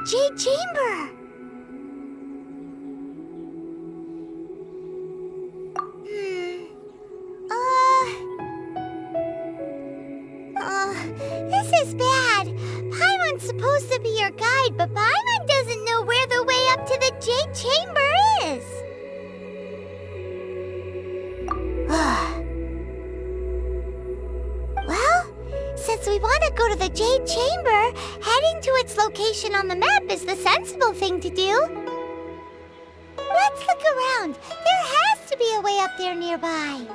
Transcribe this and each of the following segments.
Jade Chamber! This is bad. Paimon's supposed to be your guide, but Paimon doesn't know where the way up to the Jade Chamber is. Well, since we want to go to the Jade Chamber, heading to its location on the map is the sensible thing to do. Let's look around. There has to be a way up there nearby.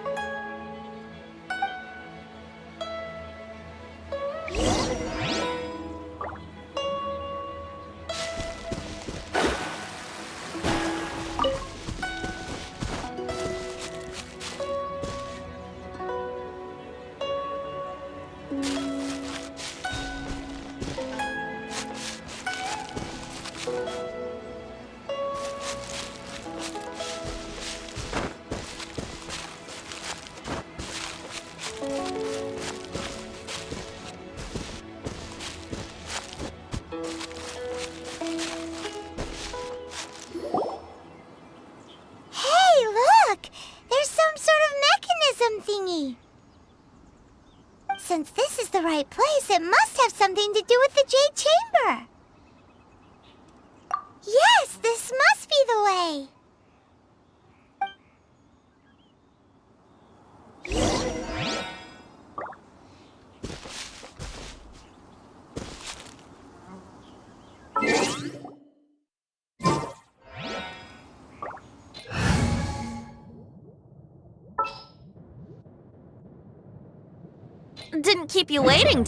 Since this is the right place, it must have something to do with the Jade Chamber. Yes, this must be the way. Didn't keep you waiting.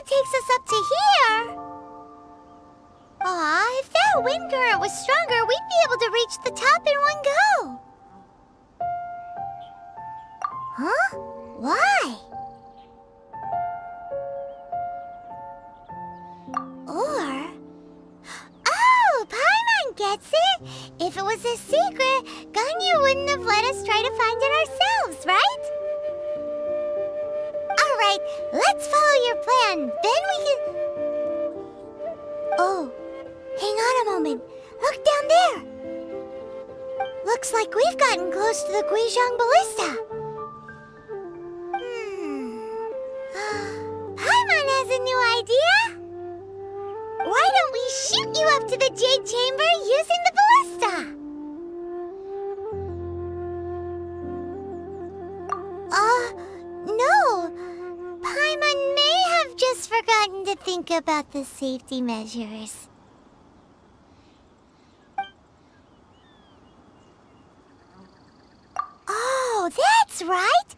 Takes us up to here. Aw, if that wind current was stronger, we'd be able to reach the top in one go. Huh? Why? Or... Oh, Paimon gets it! If it was a secret, Ganyu wouldn't have let us try to find it ourselves, right? Alright, let's follow your plan. Then we can... Oh, hang on a moment. Look down there. Looks like we've gotten close to the Guizhong Ballista. Paimon has a new idea. Why don't we shoot you up to the Jade Chamber using the ballista? No. Paimon may have just forgotten to think about the safety measures. Oh, that's right!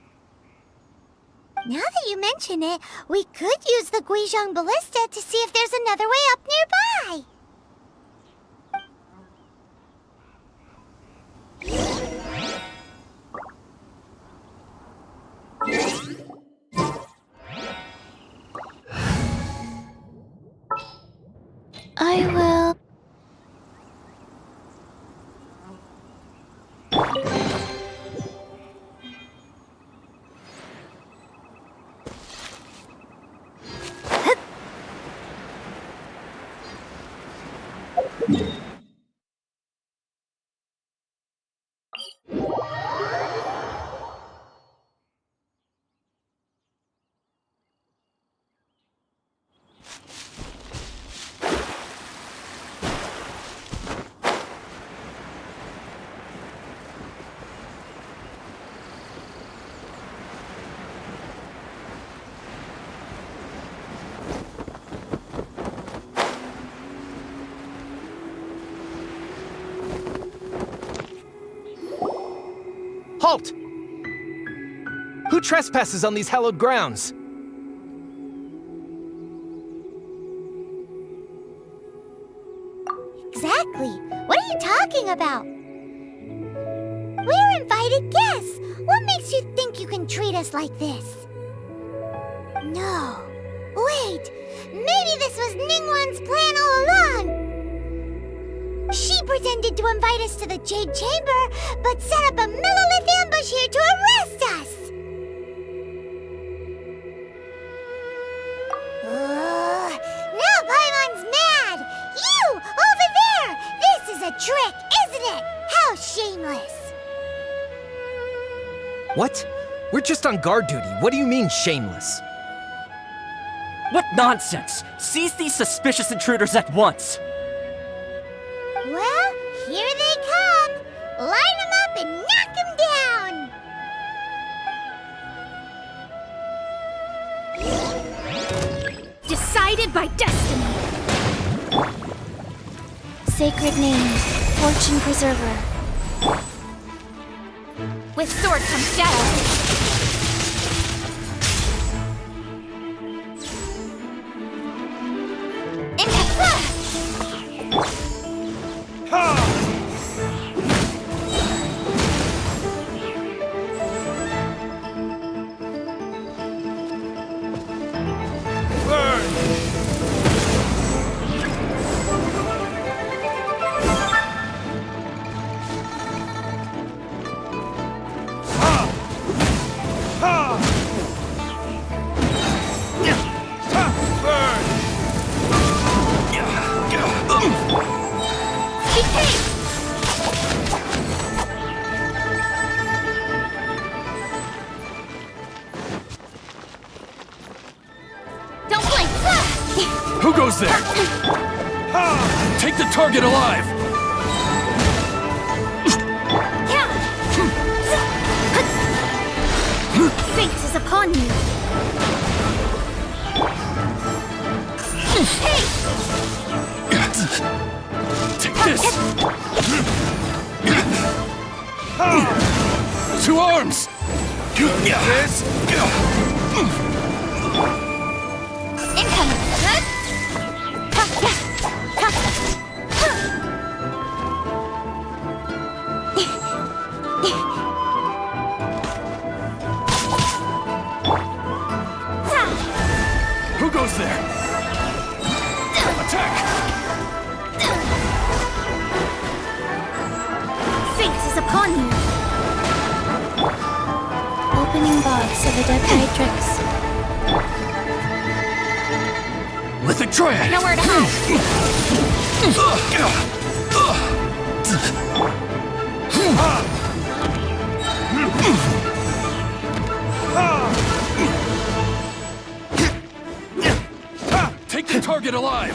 Now that you mention it, we could use the Guizhong Ballista to see if there's another way up nearby. I will... Halt! Who trespasses on these hallowed grounds? Exactly. What are you talking about? We're invited guests. What makes you think you can treat us like this? No. Wait. Maybe this was Ningguang's plan all along. She pretended to invite us to the Jade Chamber, but set up a Millilith ambush here to arrest us! Now Paimon's mad! You! Over there! This is a trick, isn't it? How shameless! What? We're just on guard duty. What do you mean, shameless? What nonsense! Seize these suspicious intruders at once! Well, here they come! Line them up and knock them down! Decided by destiny. Sacred name, Fortune Preserver. With sword comes shadow. Who goes there? Take the target alive! Fate is upon you. Take this! To arms! This? Who goes there? Attack! Fate is upon you. Opening box of Adeptitrix. Lithic Triad! Nowhere to hide. Take the target alive!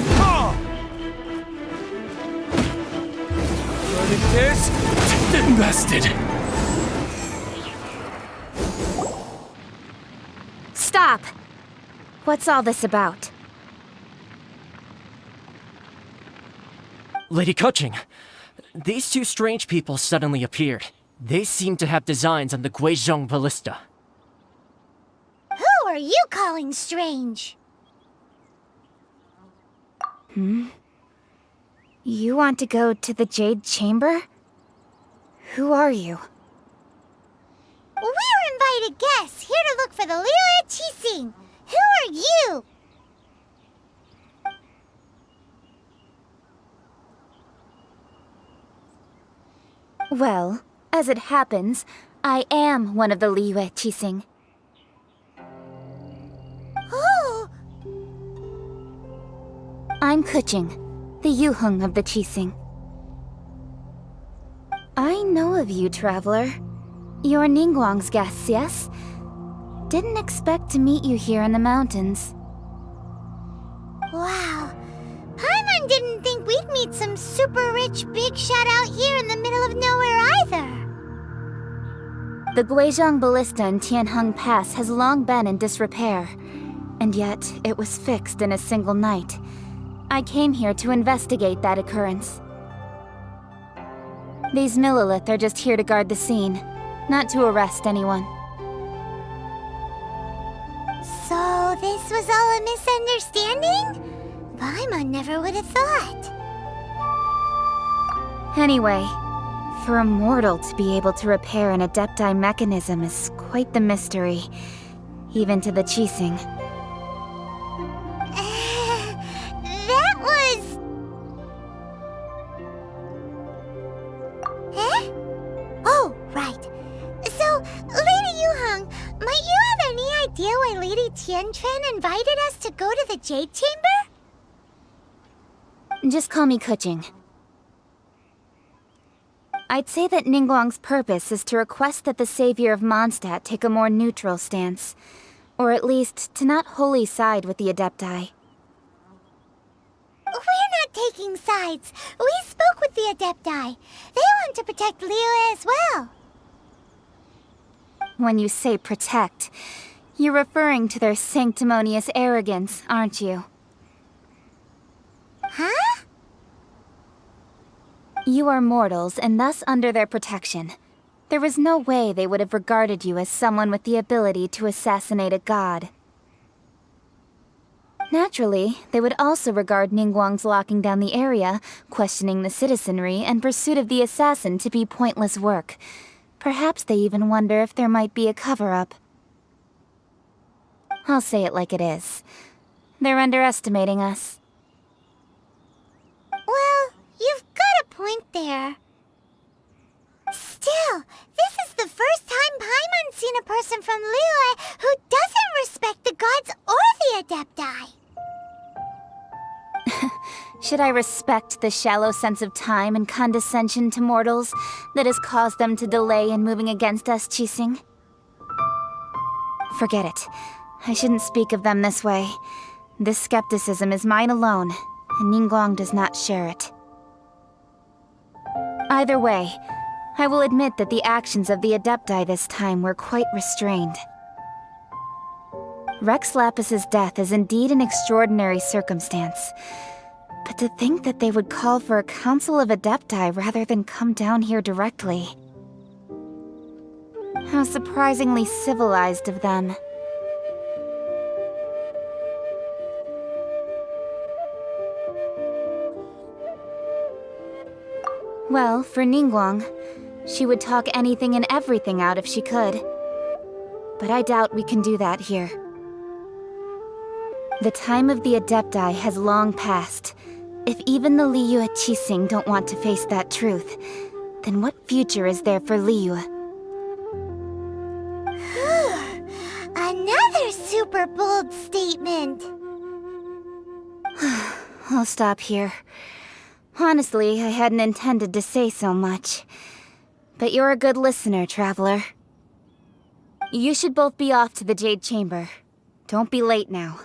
Running this? Invested! Stop. What's all this about? Lady Kuching, these two strange people suddenly appeared. They seem to have designs on the Guizhong Ballista. Who are you calling strange? You want to go to the Jade Chamber? Who are you? We're invited guests here to look for the Liu Qixing. Who are you? Well, as it happens, I am one of the Liu Qixing. Oh, I'm Kuching, the Yuheng of the Qixing. I know of you, traveler. You're Ningguang's guests, yes? Didn't expect to meet you here in the mountains. wow. Paimon didn't think we'd meet some super rich big shot out here in the middle of nowhere either. The Guizhong Ballista in Tianheng Pass has long been in disrepair, and yet it was fixed in a single night. I came here to investigate that occurrence. These Millilith are just here to guard the scene, not to arrest anyone. So this was all a misunderstanding? Paimon never would have thought. Anyway, for a mortal to be able to repair an Adepti mechanism is quite the mystery, even to the Qixing. So, Lady Yuhang, might you have any idea why Lady Tianquan invited us to go to the Jade Chamber? Just call me Kuching. I'd say that Ningguang's purpose is to request that the savior of Mondstadt take a more neutral stance. Or at least, to not wholly side with the Adepti. We're not taking sides. We spoke with the Adepti. They want to protect Liyue as well. When you say protect, you're referring to their sanctimonious arrogance, aren't you? Huh? You are mortals, and thus under their protection. There was no way they would have regarded you as someone with the ability to assassinate a god. Naturally, they would also regard Ningguang's locking down the area, questioning the citizenry, and pursuit of the assassin to be pointless work. Perhaps they even wonder if there might be a cover-up. I'll say it like it is. They're underestimating us. Well, you've got a point there. Still, this is the first time Paimon's seen a person from Liyue who doesn't respect the gods or the Adepti. Should I respect the shallow sense of time and condescension to mortals that has caused them to delay in moving against us, Qixing? Forget it. I shouldn't speak of them this way. This skepticism is mine alone, and Ningguang does not share it. Either way, I will admit that the actions of the Adepti this time were quite restrained. Rex Lapis's death is indeed an extraordinary circumstance. But to think that they would call for a council of Adepti rather than come down here directly. How surprisingly civilized of them. Well, for Ningguang, she would talk anything and everything out if she could. But I doubt we can do that here. The time of the Adepti has long passed. If even the Liyue Qixing don't want to face that truth, then what future is there for Liyue? Another super bold statement. I'll stop here. Honestly, I hadn't intended to say so much. But you're a good listener, Traveler. You should both be off to the Jade Chamber. Don't be late now.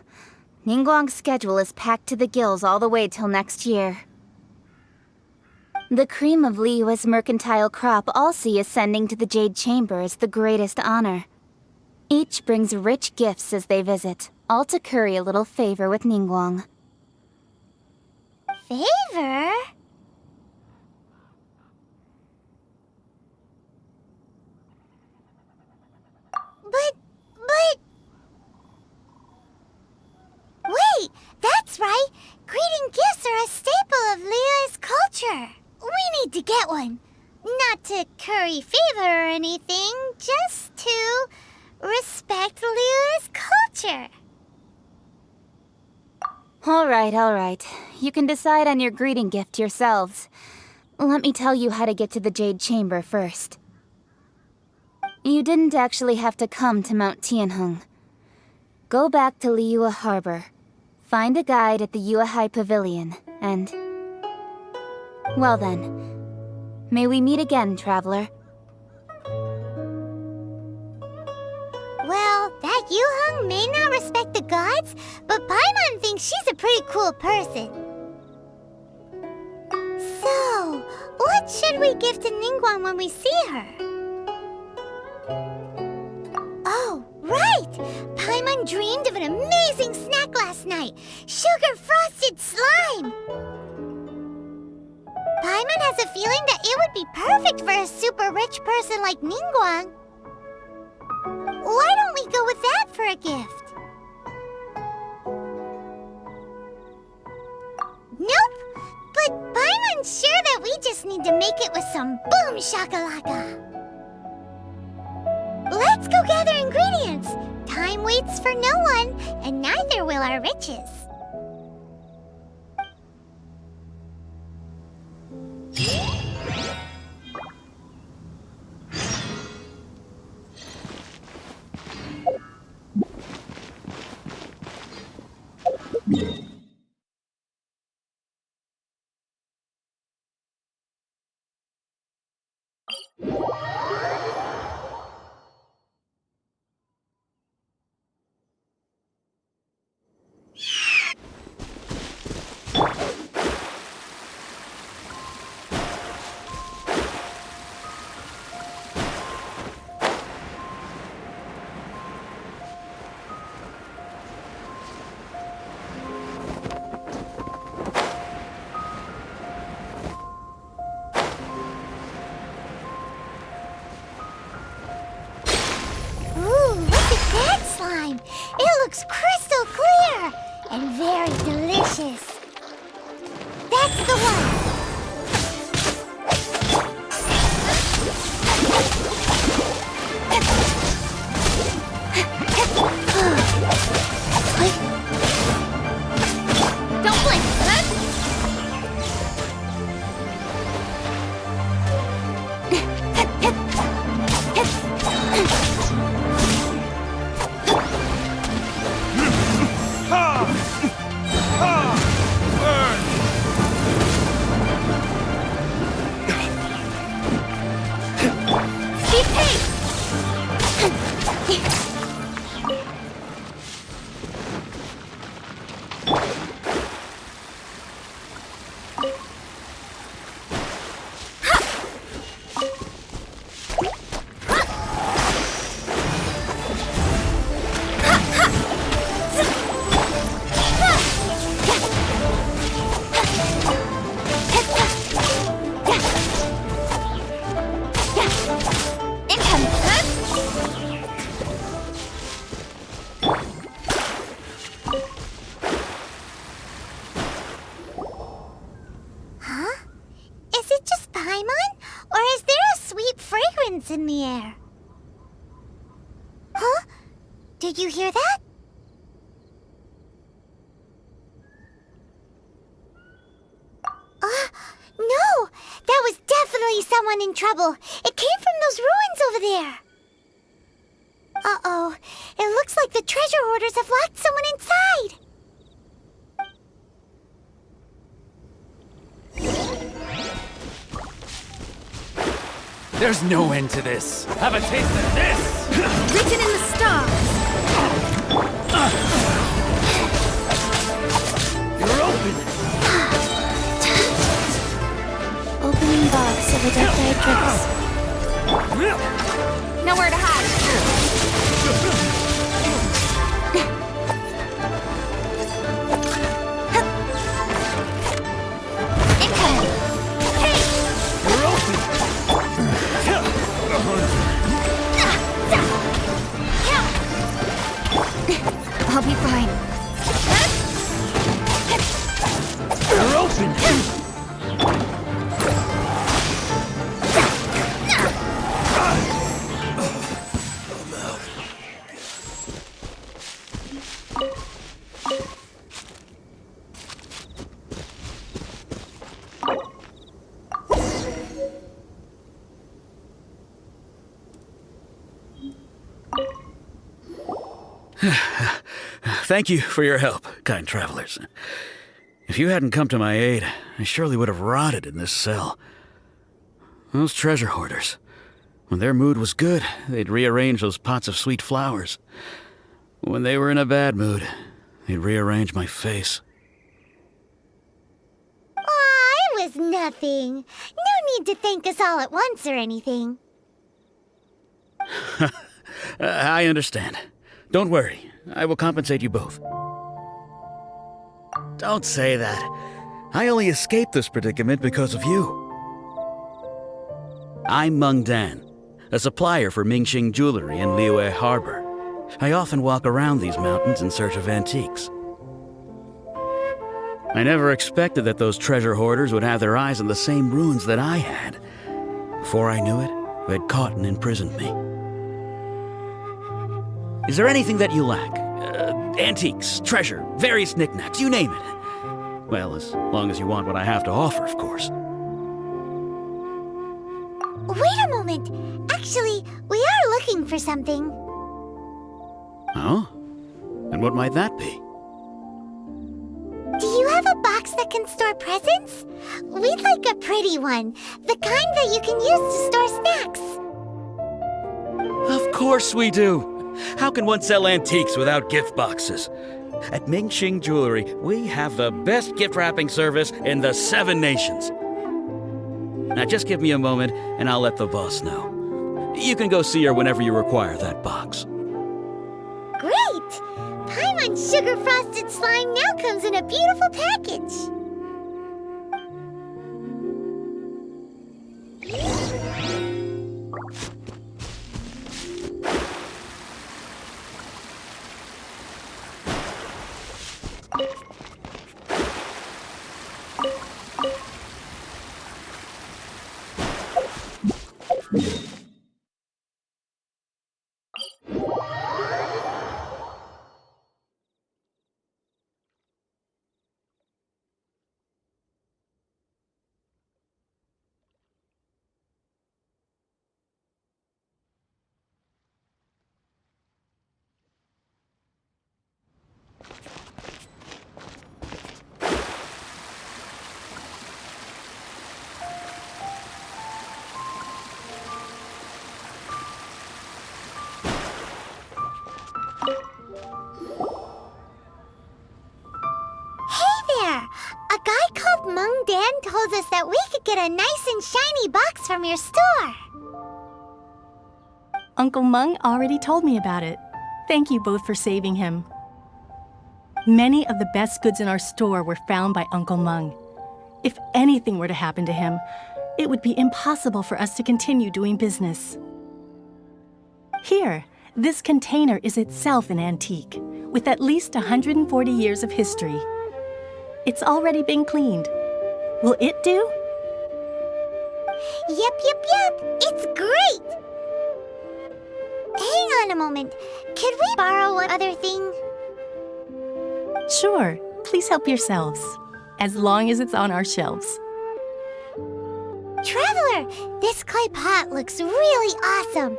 Ningguang's schedule is packed to the gills all the way till next year. The cream of Liyue's mercantile crop all see ascending to the Jade Chamber as the greatest honor. Each brings rich gifts as they visit, all to curry a little favor with Ningguang. Favor? But... Wait, that's right! Greeting gifts are a staple of Liyue's culture. We need to get one. Not to curry favor or anything, just to respect Liyue's culture. All right. You can decide on your greeting gift yourselves. Let me tell you how to get to the Jade Chamber first. You didn't actually have to come to Mount Tianheng. Go back to Liyue Harbor. Find a guide at the Yuehai Pavilion, and... Well then, may we meet again, Traveler. Well, that Yuhang may not respect the gods, but Paimon thinks she's a pretty cool person. So, what should we give to Ningguang when we see her? Oh, right! Paimon dreamed of an amazing snack last night! Sugar-frosted slime! Paimon has a feeling that it would be perfect for a super rich person like Ningguang. Why don't we go with that for a gift? Nope! But Paimon's sure that we just need to make it with some boom shakalaka. Let's go gather ingredients. Time waits for no one, and neither will our riches. Slime. It looks crystal clear and very delicious. That's the one. Don't blink, in the air. Huh? Did you hear that? No! That was definitely someone in trouble. It came from those ruins over there. Uh-oh. It looks like the treasure hoarders have locked someone inside. There's no end to this. Have a taste of this! Written in the stars. You're open! Opening box of a Decatrix. Nowhere to hide. Incoming. Hey! You're open! I'll be fine. You're open! Thank you for your help, kind travelers. If you hadn't come to my aid, I surely would have rotted in this cell. Those treasure hoarders, when their mood was good, they'd rearrange those pots of sweet flowers. When they were in a bad mood, they'd rearrange my face. Aw, it was nothing. No need to thank us all at once or anything. I understand. Don't worry. I will compensate you both. Don't say that. I only escaped this predicament because of you. I'm Meng Dan, a supplier for Mingxing Jewelry in Liyue Harbor. I often walk around these mountains in search of antiques. I never expected that those treasure hoarders would have their eyes on the same ruins that I had. Before I knew it, they'd caught and imprisoned me. Is there anything that you lack? Antiques, treasure, various knickknacks, you name it. Well, as long as you want what I have to offer, of course. Wait a moment. Actually, we are looking for something. Oh? And what might that be? Do you have a box that that can store presents? We'd like a pretty one, the kind that you can use to store snacks. Of course we do. How can one sell antiques without gift boxes? At Mingxing Jewelry, we have the best gift wrapping service in the 7 nations. Now just give me a moment and I'll let the boss know. You can go see her whenever you require that box. Great! Paimon Sugar Frosted Slime now comes in a beautiful package. A guy called Mung Dan told us that we could get a nice and shiny box from your store. Uncle Mung already told me about it. Thank you both for saving him. Many of the best goods in our store were found by Uncle Mung. If anything were to happen to him, it would be impossible for us to continue doing business. Here, this container is itself an antique, with at least 140 years of history. It's already been cleaned. Will it do? Yep. It's great! Hang on a moment. Could we borrow one other thing? Sure. Please help yourselves, as long as it's on our shelves. Traveler, this clay pot looks really awesome.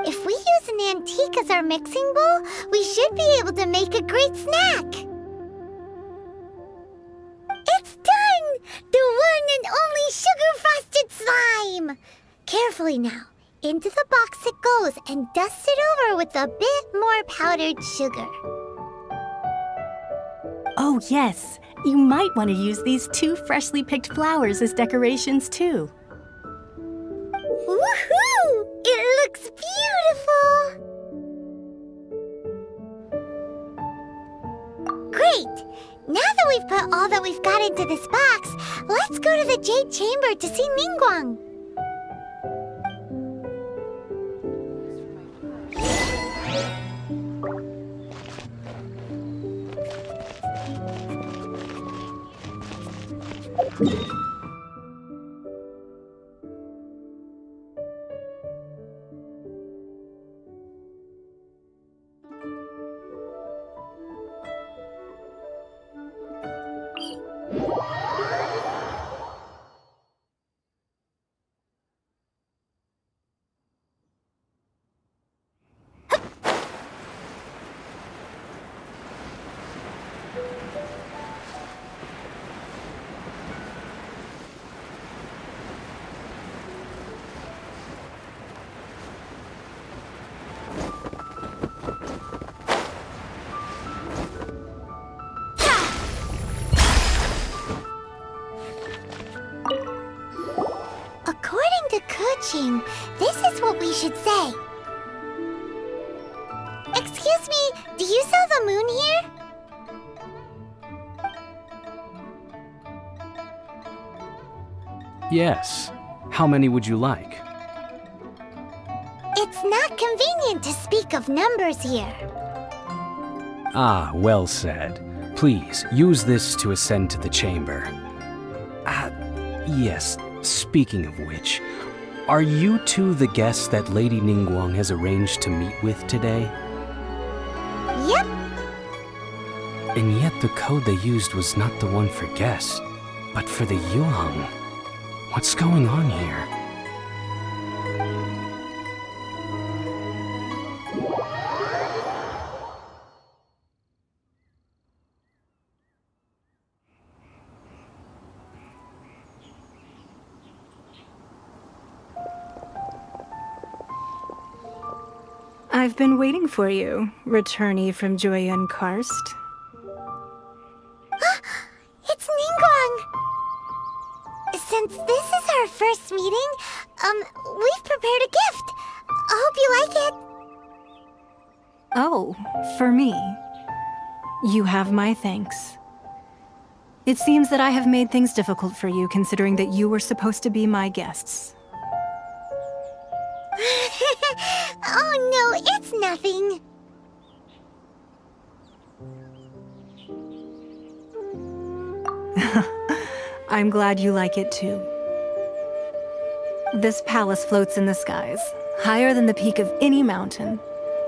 If we use an antique as our mixing bowl, we should be able to make a great snack. It's done! The one and only sugar-frosted slime! Carefully now. Into the box it goes and dust it over with a bit more powdered sugar. Oh, yes. You might want to use these 2 freshly picked flowers as decorations, too. Woohoo! It looks beautiful! Great! Now that we've put all that we've got into this box, let's go to the Jade Chamber to see Ningguang. According to Kuching, this is what we should say. Excuse me, do you sell the moon here? Yes. How many would you like? It's not convenient to speak of numbers here. Ah, well said. Please, use this to ascend to the chamber. Yes, speaking of which, are you two the guests that Lady Ningguang has arranged to meet with today? Yep. And yet the code they used was not the one for guests, but for the Yuheng. What's going on here? I've been waiting for you, returnee from Joyun Karst. It's Ningguang! Since this is our first meeting, we've prepared a gift. Hope you like it. Oh, for me. You have my thanks. It seems that I have made things difficult for you, considering that you were supposed to be my guests. Oh no, it's nothing. I'm glad you like it too. This palace floats in the skies, higher than the peak of any mountain.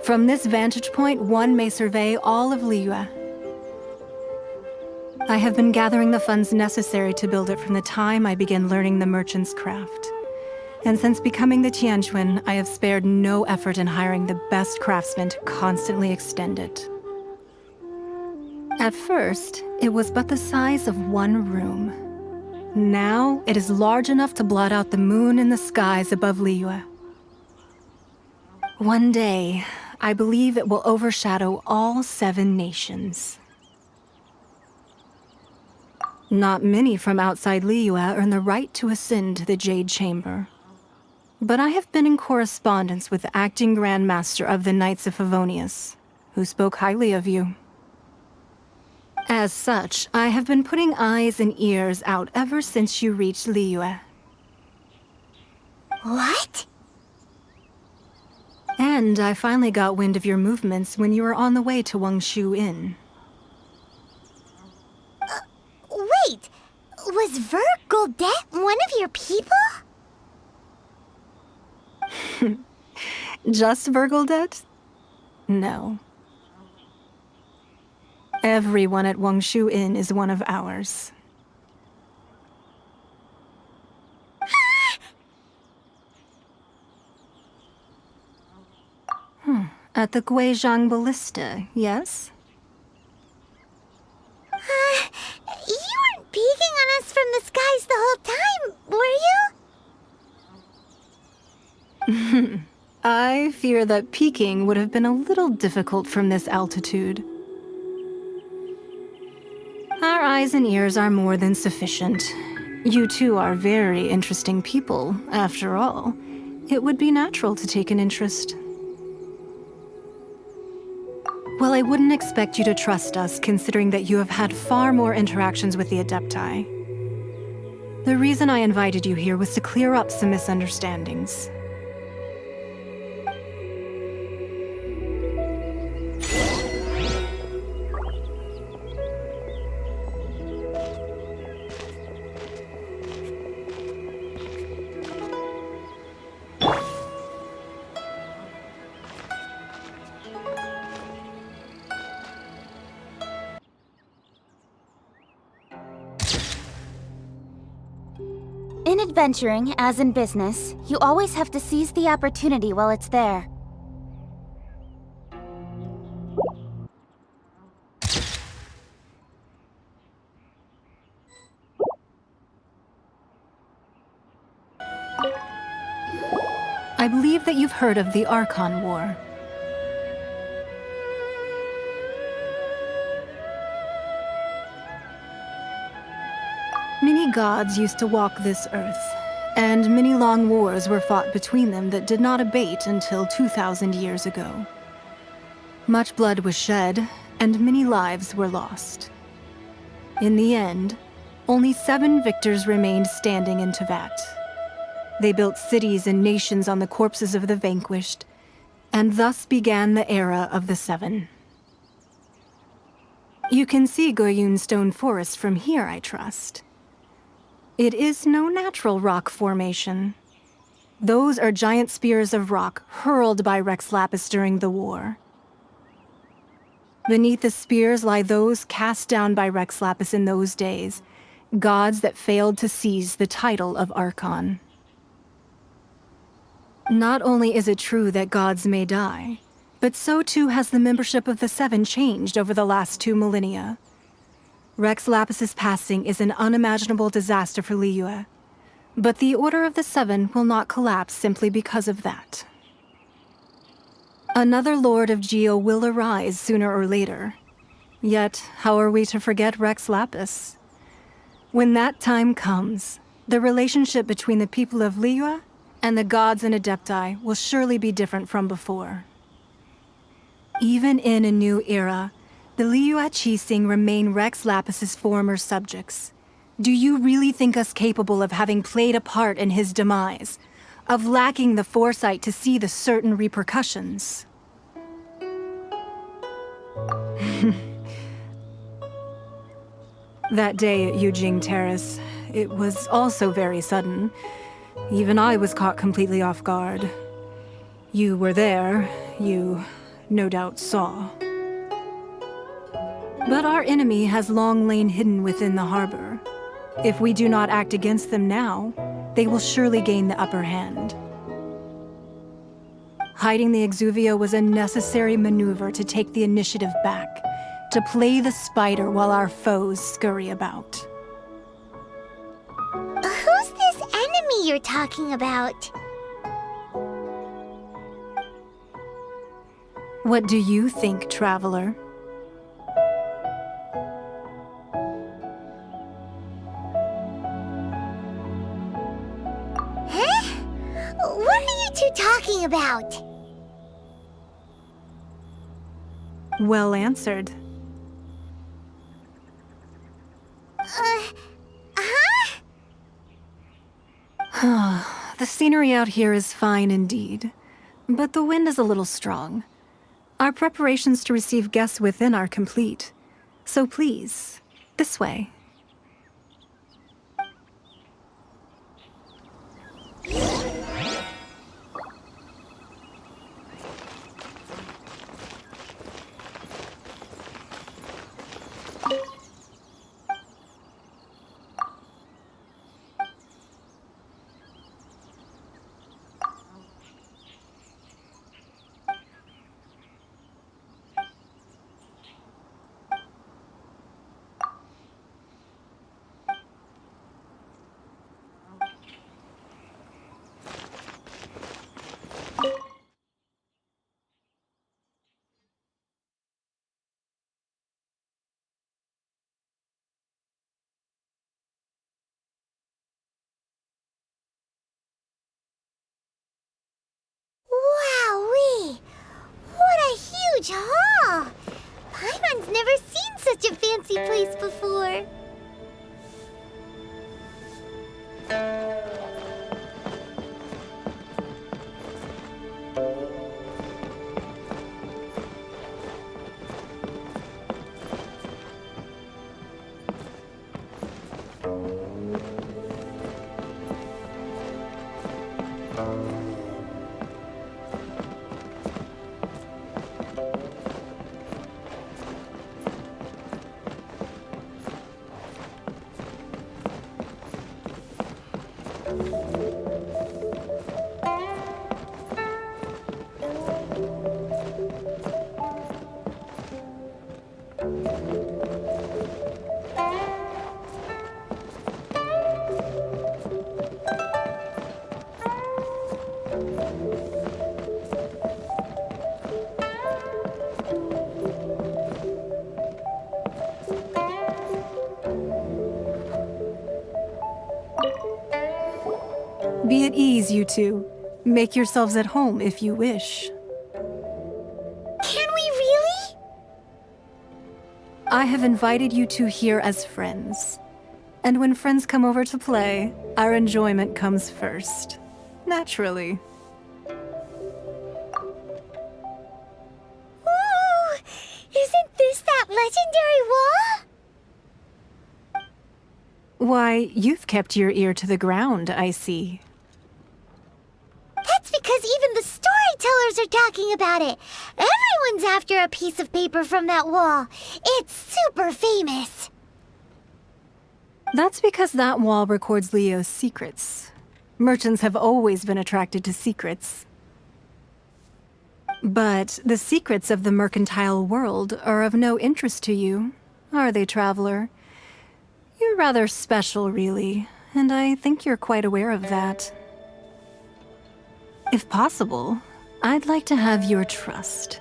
From this vantage point, one may survey all of Liyue. I have been gathering the funds necessary to build it from the time I began learning the merchant's craft. And since becoming the Tianquan, I have spared no effort in hiring the best craftsmen to constantly extend it. At first, it was but the size of one room. Now, it is large enough to blot out the moon in the skies above Liyue. One day, I believe it will overshadow all 7 nations. Not many from outside Liyue earn the right to ascend to the Jade Chamber. But I have been in correspondence with the acting Grand Master of the Knights of Favonius, who spoke highly of you. As such, I have been putting eyes and ears out ever since you reached Liyue. What? And I finally got wind of your movements when you were on the way to Wangshu Inn. Wait! Was Guldet one of your people? Just Guldet? No. Everyone at Wangshu Inn is one of ours. At the Guizhang Ballista, yes? You weren't peeking on us from the skies the whole time, were you? I fear that peeking would have been a little difficult from this altitude. Our eyes and ears are more than sufficient. You two are very interesting people, after all. It would be natural to take an interest. Well, I wouldn't expect you to trust us, considering that you have had far more interactions with the Adepti. The reason I invited you here was to clear up some misunderstandings. In adventuring, as in business, you always have to seize the opportunity while it's there. I believe that you've heard of the Archon War. Many gods used to walk this earth, and many long wars were fought between them that did not abate until 2,000 years ago. Much blood was shed, and many lives were lost. In the end, only 7 victors remained standing in Teyvat. They built cities and nations on the corpses of the vanquished, and thus began the era of the 7. You can see Goyun Stone Forest from here, I trust. It is no natural rock formation. Those are giant spears of rock hurled by Rex Lapis during the war. Beneath the spears lie those cast down by Rex Lapis in those days, gods that failed to seize the title of Archon. Not only is it true that gods may die, but so too has the membership of the 7 changed over the last 2 millennia. Rex Lapis's passing is an unimaginable disaster for Liyue, but the Order of the 7 will not collapse simply because of that. Another Lord of Geo will arise sooner or later. Yet, how are we to forget Rex Lapis? When that time comes, the relationship between the people of Liyue and the gods and Adepti will surely be different from before. Even in a new era, the Liyue Qixing remain Rex Lapis's former subjects. Do you really think us capable of having played a part in his demise? Of lacking the foresight to see the certain repercussions? That day at Yujing Terrace, it was also very sudden. Even I was caught completely off guard. You were there, you no doubt saw. But our enemy has long lain hidden within the harbor. If we do not act against them now, they will surely gain the upper hand. Hiding the Exuvia was a necessary maneuver to take the initiative back, to play the spider while our foes scurry about. Who's this enemy you're talking about? What do you think, traveler? Huh? What are you two talking about? Well answered. The scenery out here is fine indeed, but the wind is a little strong. Our preparations to receive guests within are complete, so please, this way. Wowee! What a huge hall! Paimon's never seen such a fancy place before. Be at ease, you two. Make yourselves at home if you wish. Can we really? I have invited you two here as friends. And when friends come over to play, our enjoyment comes first. Naturally. Ooh! Isn't this that legendary wall? Why, you've kept your ear to the ground, I see. That's because even the storytellers are talking about it. Everyone's after a piece of paper from that wall. It's super famous. That's because that wall records Leo's secrets. Merchants have always been attracted to secrets. But the secrets of the mercantile world are of no interest to you, are they, traveler? You're rather special, really, and I think you're quite aware of that. If possible, I'd like to have your trust.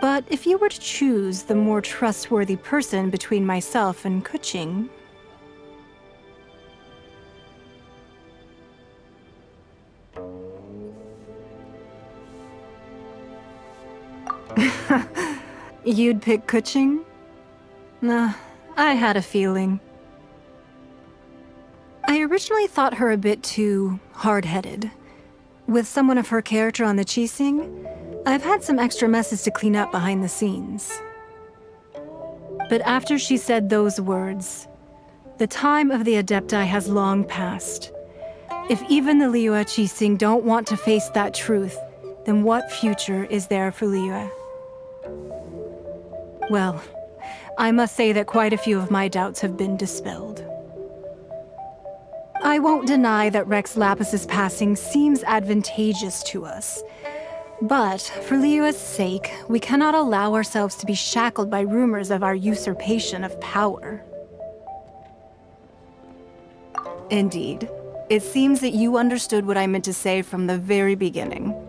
But if you were to choose the more trustworthy person between myself and Kuching... You'd pick Kuching? Nah, I had a feeling. I originally thought her a bit too hard-headed. With someone of her character on the Qixing, I've had some extra messes to clean up behind the scenes. But after she said those words, the time of the Adepti has long passed. If even the Liyue Qixing don't want to face that truth, then what future is there for Liyue? Well, I must say that quite a few of my doubts have been dispelled. I won't deny that Rex Lapis's passing seems advantageous to us. But, for Liyue's sake, we cannot allow ourselves to be shackled by rumors of our usurpation of power. Indeed. It seems that you understood what I meant to say from the very beginning.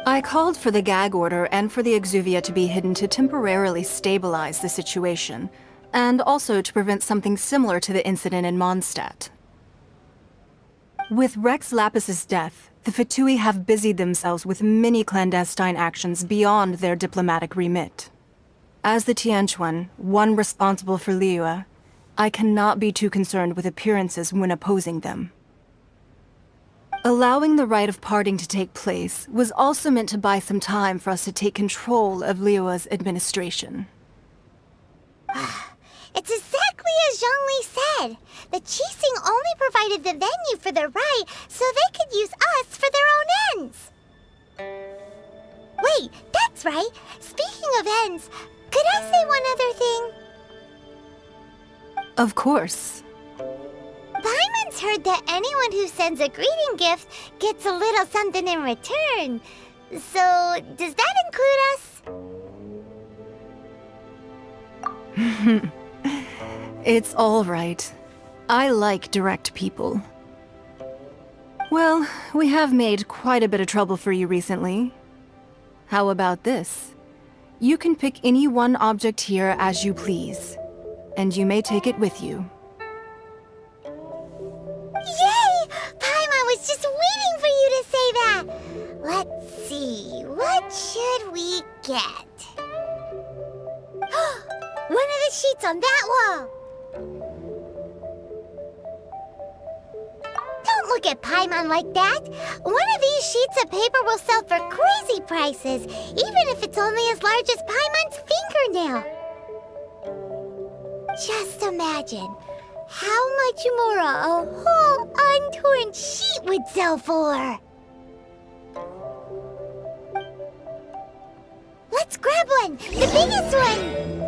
I called for the gag order and for the Exuvia to be hidden to temporarily stabilize the situation, and also to prevent something similar to the incident in Mondstadt. With Rex Lapis's death, the Fatui have busied themselves with many clandestine actions beyond their diplomatic remit. As the Tianquan, one responsible for Liyue, I cannot be too concerned with appearances when opposing them. Allowing the rite of parting to take place was also meant to buy some time for us to take control of Liyue's administration. It's exactly as Zhongli said. The Qixing only provided the venue for their rite so they could use us for their own ends. Wait, that's right. Speaking of ends, could I say one other thing? Of course. Paimon's heard that anyone who sends a greeting gift gets a little something in return. So, does that include us? It's all right. I like direct people. Well, we have made quite a bit of trouble for you recently. How about this? You can pick any one object here as you please, and you may take it with you. Yay! Paimon was just waiting for you to say that! Let's see, what should we get? One of the sheets on that wall! Don't look at Paimon like that! One of these sheets of paper will sell for crazy prices, even if it's only as large as Paimon's fingernail. Just imagine how much more a whole untorn sheet would sell for. Let's grab one! The biggest one!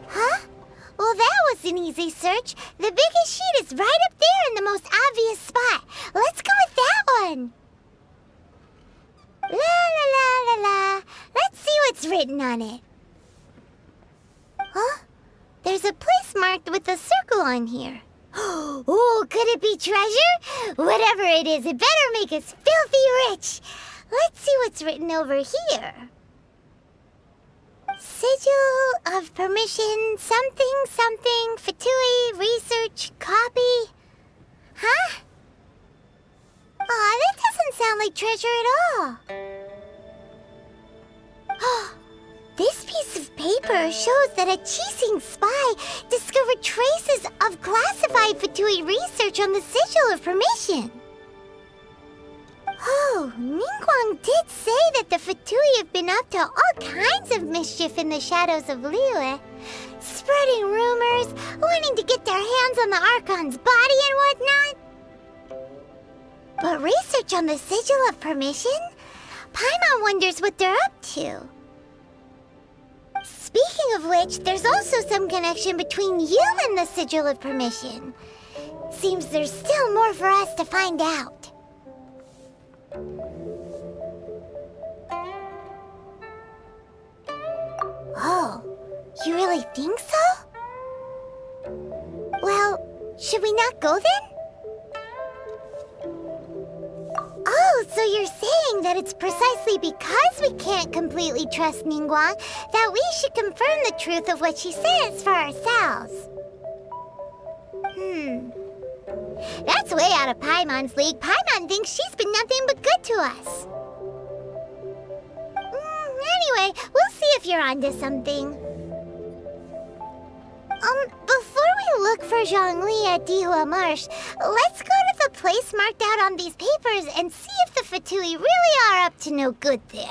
Huh? Well, that was an easy search. The biggest sheet is right up there in the most obvious spot. Let's go with that one. La la la la la. Let's see what's written on it. Huh? There's a place marked with a circle on here. Oh, could it be treasure? Whatever it is, it better make us filthy rich. Let's see what's written over here. Sigil of permission, something, something, Fatui, research, copy. Huh? Aw, that doesn't sound like treasure at all. This piece of paper shows that a Qixing spy discovered traces of classified Fatui research on the Sigil of Permission. Oh, Ningguang did say that the Fatui have been up to all kinds of mischief in the shadows of Liyue, spreading rumors, wanting to get their hands on the Archon's body and whatnot. But research on the Sigil of Permission? Paimon wonders what they're up to. Speaking of which, there's also some connection between you and the Sigil of Permission. Seems there's still more for us to find out. Oh, you really think so? Well, Should we not go then? Oh, so you're saying that it's precisely because we can't completely trust Ningguang that we should confirm the truth of what she says for ourselves. That's way out of Paimon's league. Paimon thinks she's been nothing but good to us. Anyway, we'll see if you're onto something. Before we look for Zhongli at Dihua Marsh, let's go to the place marked out on these papers and see if the Fatui really are up to no good there.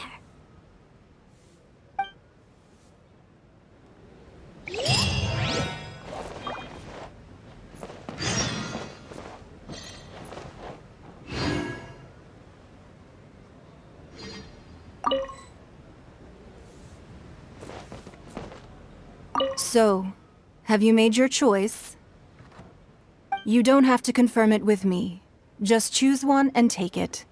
So, have you made your choice? You don't have to confirm it with me. Just choose one and take it.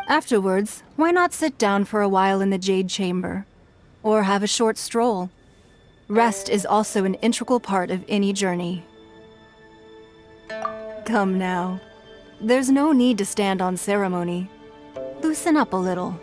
Afterwards, why not sit down for a while in the Jade Chamber? Or have a short stroll? Rest is also an integral part of any journey. Come now. There's no need to stand on ceremony. Loosen up a little.